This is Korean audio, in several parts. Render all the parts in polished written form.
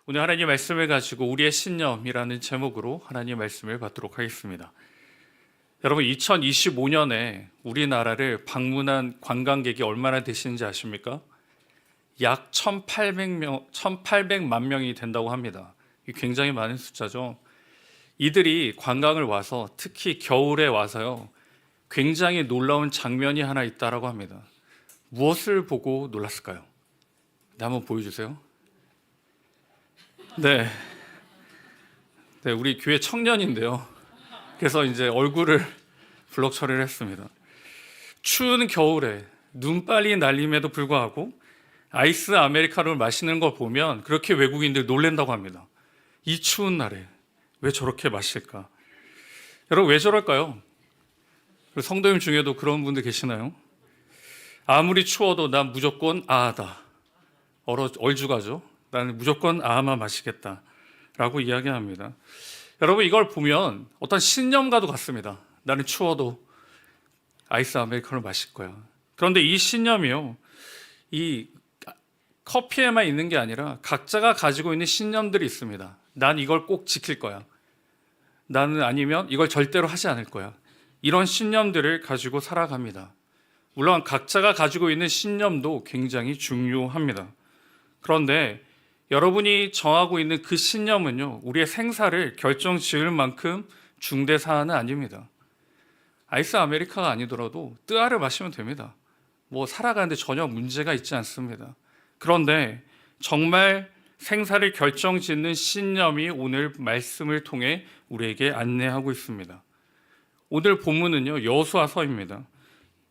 오늘 하나님의 말씀을 가지고 우리의 신념이라는 제목으로 하나님의 말씀을 받도록 하겠습니다. 여러분, 2025년에 우리나라를 방문한 관광객이 얼마나 되시는지 아십니까? 약 1,800만 명이 된다고 합니다. 굉장히 많은 숫자죠. 이들이 관광을 와서 특히 겨울에 와서요, 굉장히 놀라운 장면이 하나 있다라고 합니다. 무엇을 보고 놀랐을까요? 네, 한번 보여주세요. 네, 우리 교회 청년인데요. 그래서 이제 얼굴을 블럭 처리를 했습니다. 추운 겨울에 눈발이 날림에도 불구하고 아이스 아메리카노를 마시는 걸 보면 그렇게 외국인들 놀랜다고 합니다. 이 추운 날에 왜 저렇게 마실까? 여러분, 왜 저럴까요? 성도님 중에도 그런 분들 계시나요? 아무리 추워도 난 무조건 아다. 얼죽하죠. 나는 무조건 아만 마시겠다라고 이야기합니다. 여러분, 이걸 보면 어떤 신념과도 같습니다. 나는 추워도 아이스 아메리카노를 마실 거야. 그런데 이 신념이요, 이 커피에만 있는 게 아니라 각자가 가지고 있는 신념들이 있습니다. 난 이걸 꼭 지킬 거야. 나는 아니면 이걸 절대로 하지 않을 거야. 이런 신념들을 가지고 살아갑니다. 물론 각자가 가지고 있는 신념도 굉장히 중요합니다. 그런데 여러분이 정하고 있는 그 신념은요, 우리의 생사를 결정지을 만큼 중대 사안은 아닙니다. 아이스 아메리카가 아니더라도 뜨아를 마시면 됩니다. 살아가는데 전혀 문제가 있지 않습니다. 그런데 정말 생사를 결정짓는 신념이 오늘 말씀을 통해 우리에게 안내하고 있습니다. 오늘 본문은요, 여호수아서입니다.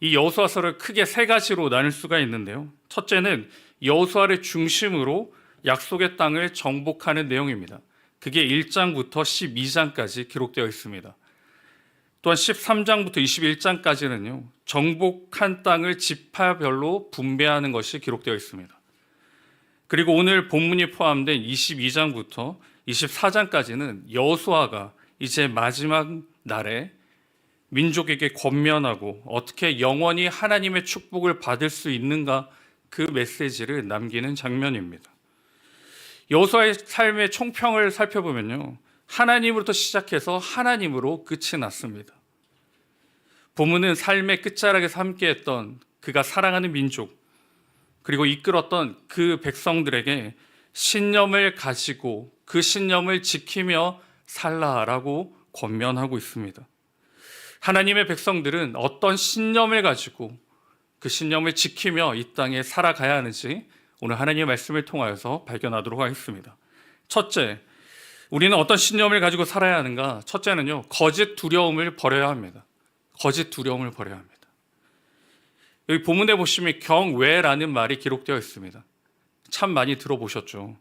이 여호수아서를 크게 세 가지로 나눌 수가 있는데요. 첫째는 여호수아를 중심으로 약속의 땅을 정복하는 내용입니다. 그게 1장부터 12장까지 기록되어 있습니다. 또한 13장부터 21장까지는요, 정복한 땅을 지파별로 분배하는 것이 기록되어 있습니다. 그리고 오늘 본문이 포함된 22장부터 24장까지는 여호수아가 이제 마지막 날에 민족에게 권면하고 어떻게 영원히 하나님의 축복을 받을 수 있는가, 그 메시지를 남기는 장면입니다. 여호수아의 삶의 총평을 살펴보면요, 하나님으로부터 시작해서 하나님으로 끝이 났습니다. 본문은 삶의 끝자락에서 함께했던 그가 사랑하는 민족, 그리고 이끌었던 그 백성들에게 신념을 가지고 그 신념을 지키며 살라라고 권면하고 있습니다. 하나님의 백성들은 어떤 신념을 가지고 그 신념을 지키며 이 땅에 살아가야 하는지 오늘 하나님의 말씀을 통하여서 발견하도록 하겠습니다. 첫째, 우리는 어떤 신념을 가지고 살아야 하는가? 첫째는요, 거짓 두려움을 버려야 합니다. 거짓 두려움을 버려야 합니다. 여기 본문에 보시면 경외라는 말이 기록되어 있습니다. 참 많이 들어보셨죠?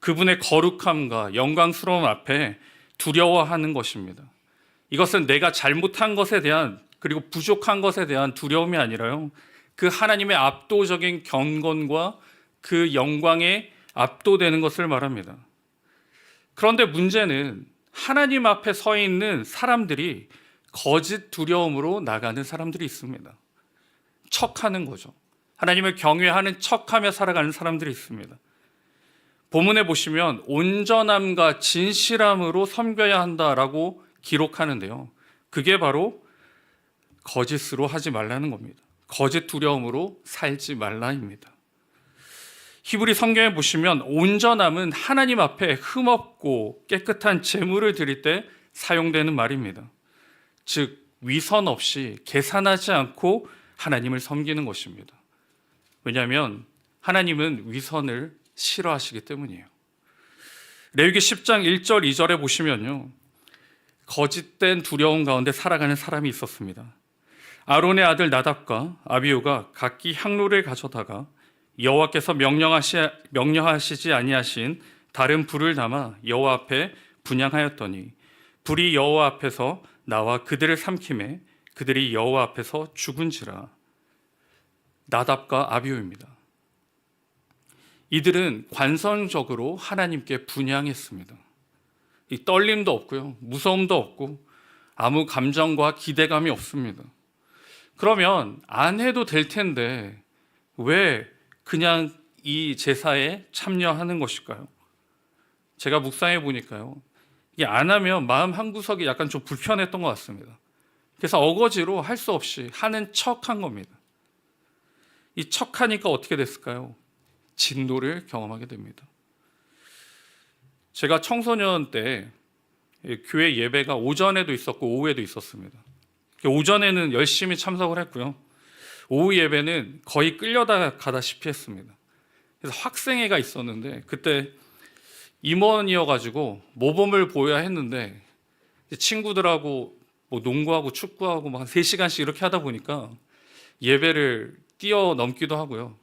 그분의 거룩함과 영광스러움 앞에 두려워하는 것입니다. 이것은 내가 잘못한 것에 대한, 그리고 부족한 것에 대한 두려움이 아니라요, 그 하나님의 압도적인 경건과 그 영광에 압도되는 것을 말합니다. 그런데 문제는 하나님 앞에 서 있는 사람들이 거짓 두려움으로 나가는 사람들이 있습니다. 척하는 거죠. 하나님을 경외하는 척하며 살아가는 사람들이 있습니다. 본문에 보시면 온전함과 진실함으로 섬겨야 한다라고 기록하는데요, 그게 바로 거짓으로 하지 말라는 겁니다. 거짓 두려움으로 살지 말라입니다. 히브리 성경에 보시면 온전함은 하나님 앞에 흠없고 깨끗한 제물을 드릴 때 사용되는 말입니다. 즉, 위선 없이 계산하지 않고 하나님을 섬기는 것입니다. 왜냐하면 하나님은 위선을 싫어하시기 때문이에요. 레위기 10장 1절 2절에 보시면요, 거짓된 두려움 가운데 살아가는 사람이 있었습니다. 아론의 아들 나답과 아비후가 각기 향로를 가져다가 여호와께서 명령하시지 아니하신 다른 불을 담아 여호와 앞에 분향하였더니 불이 여호와 앞에서 나와 그들을 삼키매 그들이 여호와 앞에서 죽은지라. 나답과 아비후입니다. 이들은 관성적으로 하나님께 분향했습니다. 이 떨림도 없고요, 무서움도 없고 아무 감정과 기대감이 없습니다. 그러면 안 해도 될 텐데 왜 그냥 이 제사에 참여하는 것일까요? 제가 묵상해 보니까요, 이게 안 하면 마음 한구석이 약간 좀 불편했던 것 같습니다. 그래서 어거지로 할 수 없이 하는 척한 겁니다. 이 척하니까 어떻게 됐을까요? 진노를 경험하게 됩니다. 제가 청소년 때 교회 예배가 오전에도 있었고 오후에도 있었습니다. 오전에는 열심히 참석을 했고요. 오후 예배는 거의 끌려다가다시피 했습니다. 그래서 학생회가 있었는데 그때 임원이어가지고 모범을 보여야 했는데 친구들하고 뭐 농구하고 축구하고 막 한 3시간씩 이렇게 하다 보니까 예배를 뛰어넘기도 하고요.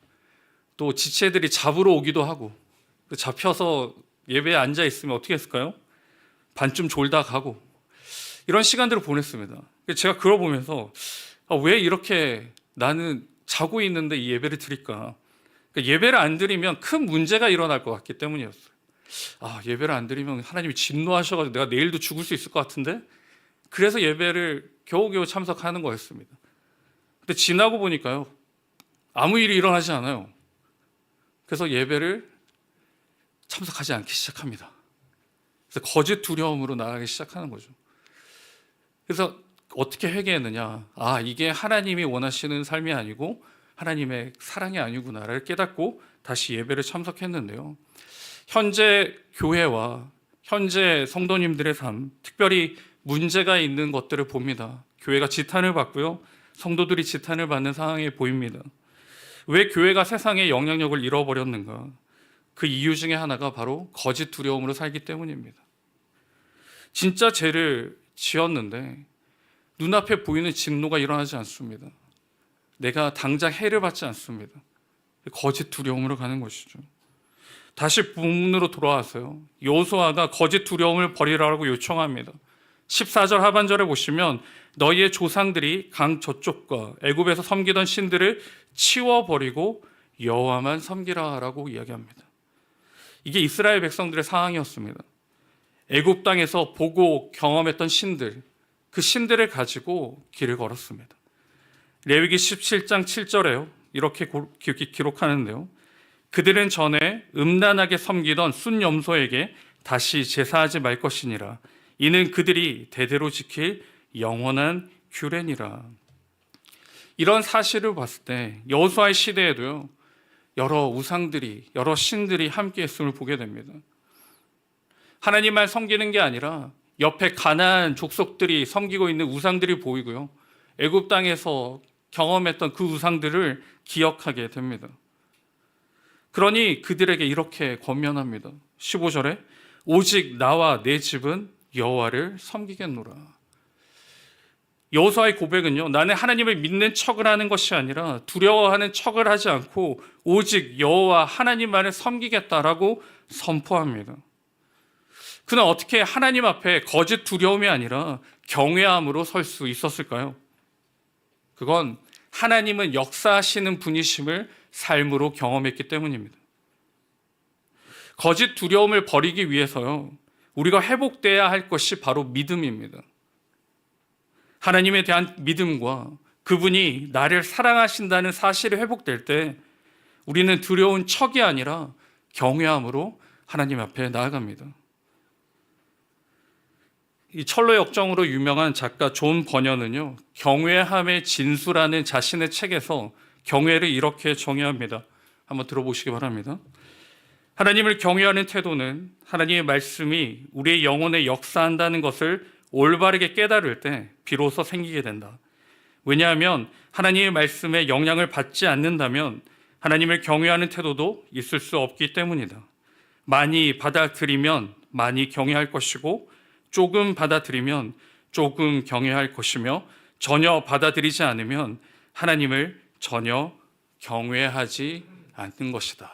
또 지체들이 잡으러 오기도 하고 잡혀서 예배에 앉아 있으면 어떻게 했을까요? 반쯤 졸다 가고 이런 시간들을 보냈습니다. 제가 그걸 보면서 왜 이렇게 나는 자고 있는데 이 예배를 드릴까? 예배를 안 드리면 큰 문제가 일어날 것 같기 때문이었어요. 예배를 안 드리면 하나님이 진노하셔가지고 내가 내일도 죽을 수 있을 것 같은데, 그래서 예배를 겨우겨우 참석하는 거였습니다. 근데 지나고 보니까요, 아무 일이 일어나지 않아요. 그래서 예배를 참석하지 않기 시작합니다. 그래서 거짓 두려움으로 나가기 시작하는 거죠. 그래서 어떻게 회개했느냐? 이게 하나님이 원하시는 삶이 아니고 하나님의 사랑이 아니구나를 깨닫고 다시 예배를 참석했는데요. 현재 교회와 현재 성도님들의 삶, 특별히 문제가 있는 것들을 봅니다. 교회가 지탄을 받고요, 성도들이 지탄을 받는 상황에 보입니다. 왜 교회가 세상에 영향력을 잃어버렸는가? 그 이유 중에 하나가 바로 거짓 두려움으로 살기 때문입니다. 진짜 죄를 지었는데 눈앞에 보이는 진노가 일어나지 않습니다. 내가 당장 해를 받지 않습니다. 거짓 두려움으로 가는 것이죠. 다시 본문으로 돌아와서요, 여호수아가 거짓 두려움을 버리라고 요청합니다. 14절 하반절에 보시면 너희의 조상들이 강 저쪽과 애굽에서 섬기던 신들을 치워버리고 여호와만 섬기라라고 이야기합니다. 이게 이스라엘 백성들의 상황이었습니다. 애굽 땅에서 보고 경험했던 신들, 그 신들을 가지고 길을 걸었습니다. 레위기 17장 7절에요, 이렇게 기록하는데요. 그들은 전에 음란하게 섬기던 순염소에게 다시 제사하지 말 것이니라. 이는 그들이 대대로 지킬 영원한 규례니라. 이런 사실을 봤을 때 여호수아의 시대에도요, 여러 우상들이, 여러 신들이 함께 했음을 보게 됩니다. 하나님만 섬기는 게 아니라 옆에 가나안 족속들이 섬기고 있는 우상들이 보이고요, 애굽 땅에서 경험했던 그 우상들을 기억하게 됩니다. 그러니 그들에게 이렇게 권면합니다. 15절에 오직 나와 내 집은 여호와를 섬기겠노라. 여호수아의 고백은요, 나는 하나님을 믿는 척을 하는 것이 아니라 두려워하는 척을 하지 않고 오직 여호와 하나님만을 섬기겠다라고 선포합니다. 그는 어떻게 하나님 앞에 거짓 두려움이 아니라 경외함으로 설 수 있었을까요? 그건 하나님은 역사하시는 분이심을 삶으로 경험했기 때문입니다. 거짓 두려움을 버리기 위해서요, 우리가 회복돼야 할 것이 바로 믿음입니다. 하나님에 대한 믿음과 그분이 나를 사랑하신다는 사실이 회복될 때 우리는 두려운 척이 아니라 경외함으로 하나님 앞에 나아갑니다. 이 철로 역정으로 유명한 작가 존 버녀는요, 경외함의 진수라는 자신의 책에서 경외를 이렇게 정의합니다. 한번 들어보시기 바랍니다. 하나님을 경외하는 태도는 하나님의 말씀이 우리의 영혼에 역사한다는 것을 올바르게 깨달을 때 비로소 생기게 된다. 왜냐하면 하나님의 말씀에 영향을 받지 않는다면 하나님을 경외하는 태도도 있을 수 없기 때문이다. 많이 받아들이면 많이 경외할 것이고 조금 받아들이면 조금 경외할 것이며 전혀 받아들이지 않으면 하나님을 전혀 경외하지 않는 것이다.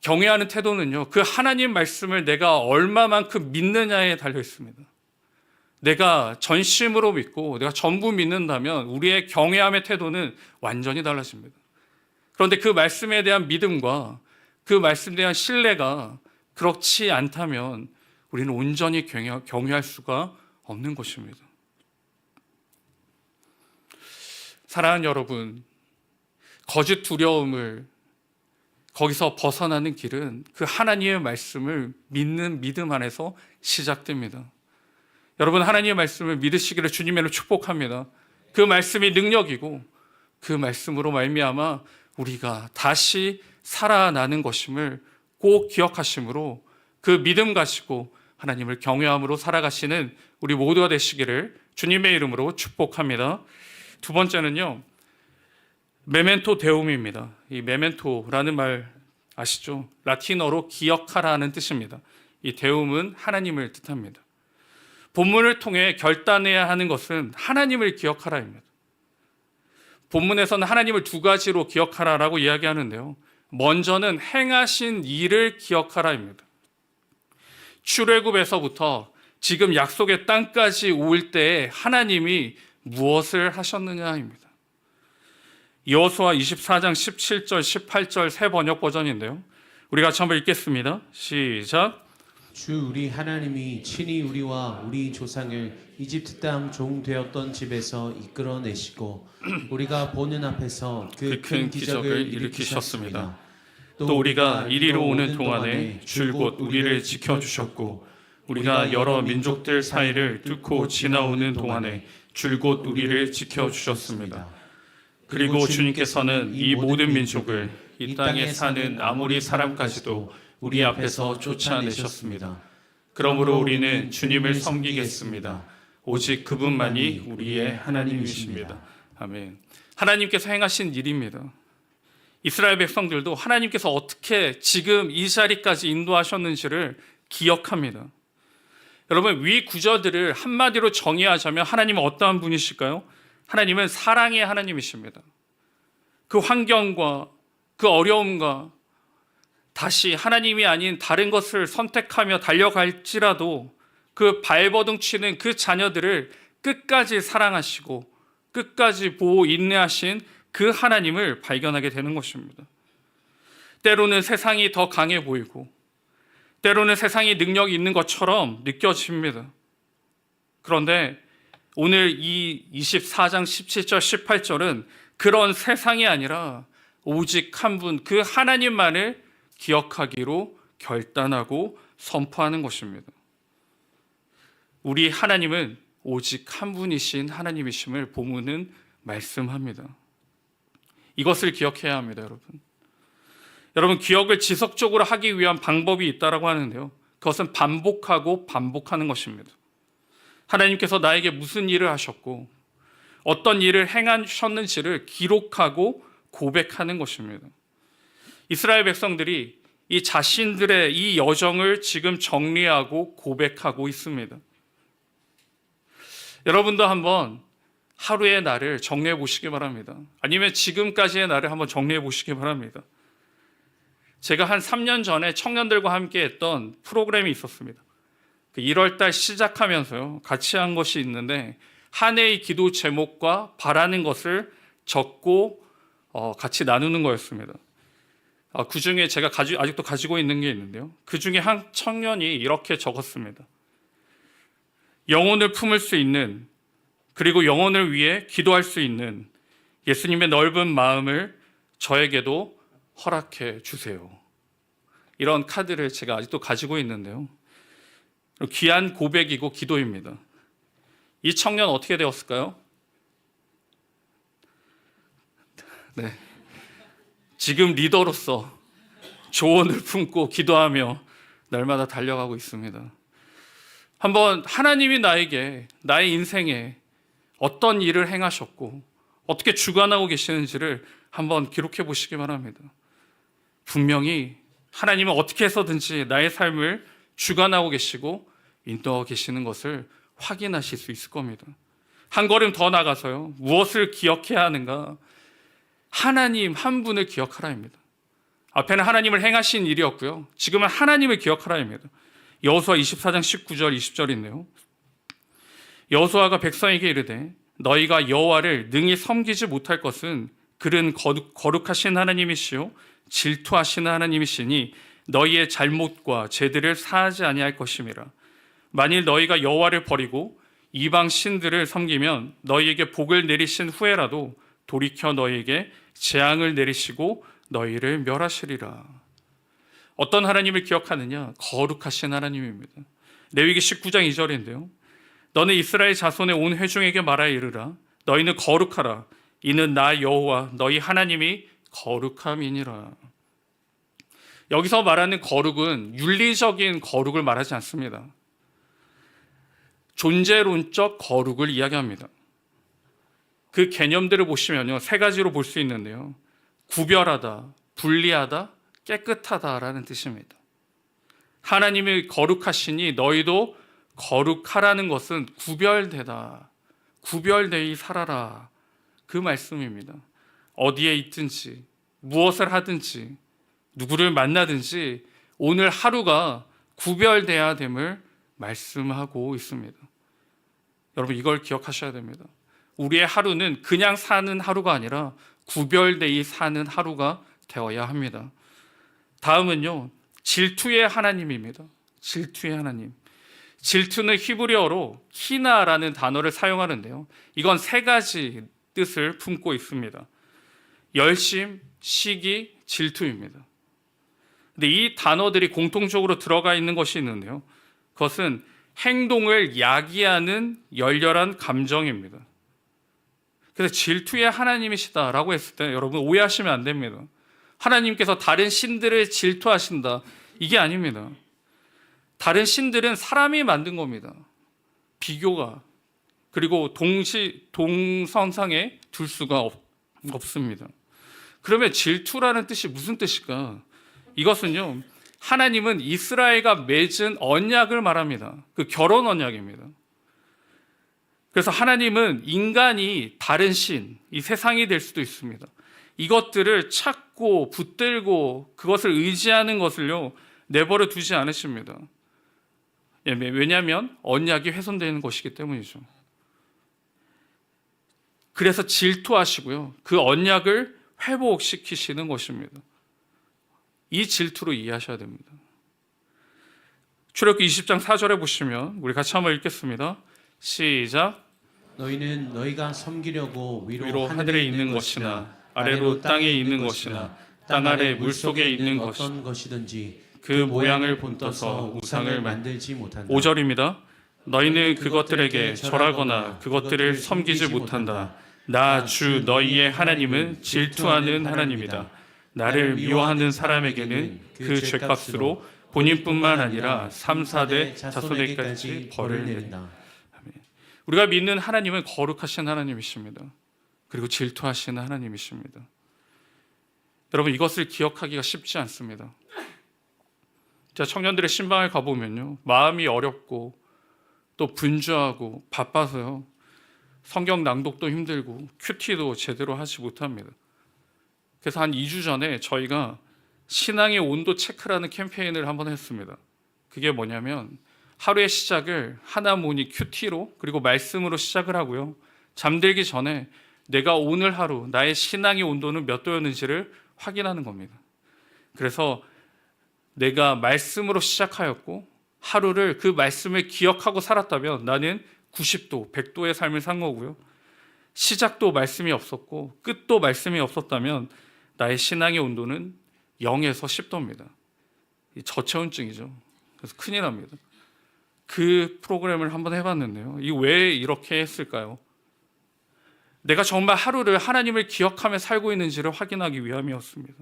경외하는 태도는요, 그 하나님 말씀을 내가 얼마만큼 믿느냐에 달려 있습니다. 내가 전심으로 믿고 내가 전부 믿는다면 우리의 경외함의 태도는 완전히 달라집니다. 그런데 그 말씀에 대한 믿음과 그 말씀에 대한 신뢰가 그렇지 않다면 우리는 온전히 경외할 수가 없는 것입니다. 사랑하는 여러분, 거짓 거기서 벗어나는 길은 그 하나님의 말씀을 믿는 믿음 안에서 시작됩니다. 여러분, 하나님의 말씀을 믿으시기를 주님으로 축복합니다. 그 말씀이 능력이고 그 말씀으로 말미암아 우리가 다시 살아나는 것임을 꼭 기억하심으로 그 믿음 가지고 하나님을 경외함으로 살아가시는 우리 모두가 되시기를 주님의 이름으로 축복합니다. 두 번째는요, 메멘토 데움입니다. 이 메멘토라는 말 아시죠? 라틴어로 기억하라는 뜻입니다. 이 데움은 하나님을 뜻합니다. 본문을 통해 결단해야 하는 것은 하나님을 기억하라입니다. 본문에서는 하나님을 두 가지로 기억하라라고 이야기하는데요. 먼저는 행하신 일을 기억하라입니다. 출애굽에서부터 지금 약속의 땅까지 올 때에 하나님이 무엇을 하셨느냐입니다. 여호수아 24장 17절 18절 새 번역 버전인데요. 우리 같이 한번 읽겠습니다. 시작. 주 우리 하나님이 친히 우리와 우리 조상을 이집트 땅 종 되었던 집에서 이끌어내시고 우리가 보는 앞에서 그 큰 기적을 일으키셨습니다. 또 우리가 이리로 오는 동안에 줄곧 우리를 지켜주셨고 우리가 여러 민족들 사이를 뚫고 지나오는 동안에 줄곧 우리를 지켜주셨습니다. 그리고 주님께서는 이 모든 민족을 이 땅에 사는 아모리 사람까지도 우리 앞에서 쫓아내셨습니다. 그러므로 우리는 주님을 섬기겠습니다. 오직 그분만이 우리의 하나님이십니다. 아멘. 하나님께서 행하신 일입니다. 이스라엘 백성들도 하나님께서 어떻게 지금 이 자리까지 인도하셨는지를 기억합니다. 여러분, 위 구절들을 한마디로 정의하자면 하나님은 어떠한 분이실까요? 하나님은 사랑의 하나님이십니다. 그 환경과 그 어려움과 다시 하나님이 아닌 다른 것을 선택하며 달려갈지라도 그 발버둥 치는 그 자녀들을 끝까지 사랑하시고 끝까지 보호 인내하신 그 하나님을 발견하게 되는 것입니다. 때로는 세상이 더 강해 보이고 때로는 세상이 능력이 있는 것처럼 느껴집니다. 그런데 오늘 이 24장 17절 18절은 그런 세상이 아니라 오직 한 분, 그 하나님만을 기억하기로 결단하고 선포하는 것입니다. 우리 하나님은 오직 한 분이신 하나님이심을 본문은 말씀합니다. 이것을 기억해야 합니다, 여러분. 여러분, 기억을 지속적으로 하기 위한 방법이 있다고 하는데요. 그것은 반복하고 반복하는 것입니다. 하나님께서 나에게 무슨 일을 하셨고 어떤 일을 행하셨는지를 기록하고 고백하는 것입니다. 이스라엘 백성들이 이 자신들의 이 여정을 지금 정리하고 고백하고 있습니다. 여러분도 한번 하루의 날을 정리해 보시기 바랍니다. 아니면 지금까지의 날을 한번 정리해 보시기 바랍니다. 제가 한 3년 전에 청년들과 함께 했던 프로그램이 있었습니다. 1월달 시작하면서요, 같이 한 것이 있는데 한 해의 기도 제목과 바라는 것을 적고 같이 나누는 거였습니다. 그 중에 제가 아직도 가지고 있는 게 있는데요. 그 중에 한 청년이 이렇게 적었습니다. 영혼을 품을 수 있는, 그리고 영혼을 위해 기도할 수 있는 예수님의 넓은 마음을 저에게도 허락해 주세요. 이런 카드를 제가 아직도 가지고 있는데요. 귀한 고백이고 기도입니다. 이 청년 어떻게 되었을까요? 네. 지금 리더로서 조언을 품고 기도하며 날마다 달려가고 있습니다. 한번 하나님이 나에게, 나의 인생에 어떤 일을 행하셨고 어떻게 주관하고 계시는지를 한번 기록해 보시기 바랍니다. 분명히 하나님은 어떻게 해서든지 나의 삶을 주관하고 계시고 인도하고 계시는 것을 확인하실 수 있을 겁니다. 한 걸음 더 나가서요, 무엇을 기억해야 하는가? 하나님 한 분을 기억하라입니다. 앞에는 하나님을 행하신 일이었고요, 지금은 하나님을 기억하라입니다. 여호수아 24장 19절 20절인데요. 여호수아가 백성에게 이르되 너희가 여호와를 능히 섬기지 못할 것은 그는 거룩하신 하나님이시요 질투하시는 하나님이시니 너희의 잘못과 죄들을 사하지 아니할 것임이라. 만일 너희가 여호와를 버리고 이방 신들을 섬기면 너희에게 복을 내리신 후에라도 돌이켜 너희에게 재앙을 내리시고 너희를 멸하시리라. 어떤 하나님을 기억하느냐? 거룩하신 하나님입니다. 레위기 19장 2절인데요. 너는 이스라엘 자손의 온 회중에게 말하여 이르라. 너희는 거룩하라. 이는 나 여호와 너희 하나님이 거룩함이니라. 여기서 말하는 거룩은 윤리적인 거룩을 말하지 않습니다. 존재론적 거룩을 이야기합니다. 그 개념들을 보시면요, 세 가지로 볼 수 있는데요. 구별하다, 분리하다, 깨끗하다라는 뜻입니다. 하나님이 거룩하시니 너희도 거룩하라는 것은 구별되다, 구별되이 살아라, 그 말씀입니다. 어디에 있든지, 무엇을 하든지, 누구를 만나든지 오늘 하루가 구별돼야 됨을 말씀하고 있습니다. 여러분, 이걸 기억하셔야 됩니다. 우리의 하루는 그냥 사는 하루가 아니라 구별되이 사는 하루가 되어야 합니다. 다음은요, 질투의 하나님입니다. 질투의 하나님. 질투는 히브리어로 히나라는 단어를 사용하는데요. 이건 세 가지 뜻을 품고 있습니다. 열심, 시기, 질투입니다. 근데 이 단어들이 공통적으로 들어가 있는 것이 있는데요. 그것은 행동을 야기하는 열렬한 감정입니다. 그래서 질투의 하나님이시다라고 했을 때 여러분 오해하시면 안 됩니다. 하나님께서 다른 신들을 질투하신다, 이게 아닙니다. 다른 신들은 사람이 만든 겁니다. 비교가. 그리고 동선상에 둘 수가 없습니다. 그러면 질투라는 뜻이 무슨 뜻일까? 이것은요, 하나님은 이스라엘과 맺은 언약을 말합니다. 그 결혼 언약입니다. 그래서 하나님은 인간이 다른 신, 이 세상이 될 수도 있습니다. 이것들을 찾고 붙들고 그것을 의지하는 것을요, 내버려 두지 않으십니다. 왜냐하면 언약이 훼손되는 것이기 때문이죠. 그래서 질투하시고요, 그 언약을 회복시키시는 것입니다. 이 질투로 이해하셔야 됩니다. 출애굽기 20장 4절에 보시면 우리 같이 한번 읽겠습니다. 시작. 너희는 너희가 섬기려고 위로 하늘에 있는 것이나 아래로 땅에 있는 것이나 땅 아래 물속에 있는 어떤 것이든지 그 모양을 본떠서 우상을 만들지 못한다. 5절입니다. 너희는 그것들에게 절하거나 그것들을 섬기지 못한다. 나 주 너희의 하나님은 질투하는 하나님이다. 나를 미워하는 사람에게는 그 죄값으로 본인뿐만 아니라 3, 4대 자손에게까지 벌을 내린다. 우리가 믿는 하나님은 거룩하신 하나님이십니다. 그리고 질투하시는 하나님이십니다. 여러분, 이것을 기억하기가 쉽지 않습니다. 제가 청년들의 신방을 가보면요, 마음이 어렵고 또 분주하고 바빠서요, 성경 낭독도 힘들고 큐티도 제대로 하지 못합니다. 그래서 한 2주 전에 저희가 신앙의 온도 체크라는 캠페인을 한번 했습니다. 그게 뭐냐면 하루의 시작을 하나모니 큐티로 그리고 말씀으로 시작을 하고요, 잠들기 전에 내가 오늘 하루 나의 신앙의 온도는 몇 도였는지를 확인하는 겁니다. 그래서 내가 말씀으로 시작하였고 하루를 그 말씀을 기억하고 살았다면 나는 90도, 100도의 삶을 산 거고요, 시작도 말씀이 없었고 끝도 말씀이 없었다면 나의 신앙의 온도는 0에서 10도입니다. 저체온증이죠. 그래서 큰일 납니다. 그 프로그램을 한번 해봤는데요, 이 왜 이렇게 했을까요? 내가 정말 하루를 하나님을 기억하며 살고 있는지를 확인하기 위함이었습니다.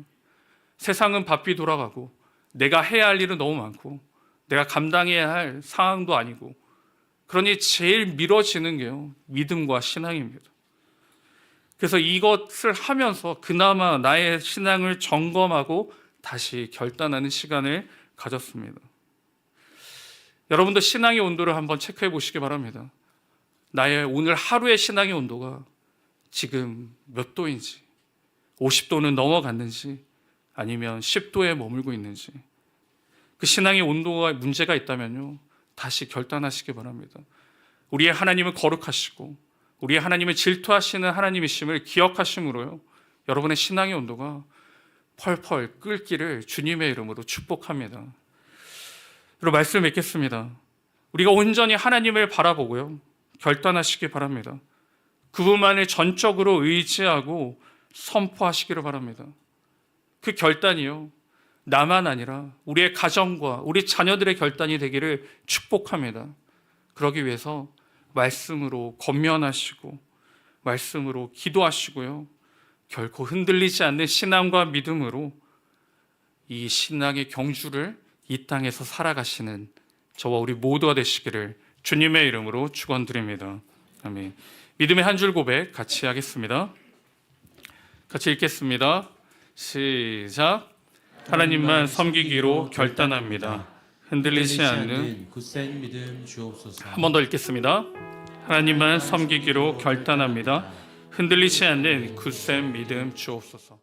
세상은 바삐 돌아가고 내가 해야 할 일은 너무 많고 내가 감당해야 할 상황도 아니고, 그러니 제일 미뤄지는 게요, 믿음과 신앙입니다. 그래서 이것을 하면서 그나마 나의 신앙을 점검하고 다시 결단하는 시간을 가졌습니다. 여러분도 신앙의 온도를 한번 체크해 보시기 바랍니다. 나의 오늘 하루의 신앙의 온도가 지금 몇 도인지, 50도는 넘어갔는지 아니면 10도에 머물고 있는지, 그 신앙의 온도가 문제가 있다면요, 다시 결단하시기 바랍니다. 우리의 하나님은 거룩하시고 우리의 하나님을 질투하시는 하나님이심을 기억하심으로요, 여러분의 신앙의 온도가 펄펄 끓기를 주님의 이름으로 축복합니다. 그리고 말씀 맺겠습니다. 우리가 온전히 하나님을 바라보고요, 결단하시기 바랍니다. 그분만을 전적으로 의지하고 선포하시기를 바랍니다. 그 결단이요, 나만 아니라 우리의 가정과 우리 자녀들의 결단이 되기를 축복합니다. 그러기 위해서 말씀으로 권면하시고 말씀으로 기도하시고요, 결코 흔들리지 않는 신앙과 믿음으로 이 신앙의 경주를 이 땅에서 살아가시는 저와 우리 모두가 되시기를 주님의 이름으로 축원드립니다. 아멘. 믿음의 한 줄 고백 같이 하겠습니다. 같이 읽겠습니다. 시작. 하나님만 섬기기로 결단합니다. 흔들리지 않는 굳센 믿음 주옵소서. 한 번 더 읽겠습니다. 하나님만 섬기기로 결단합니다. 흔들리지 않는 굳센 믿음 주옵소서.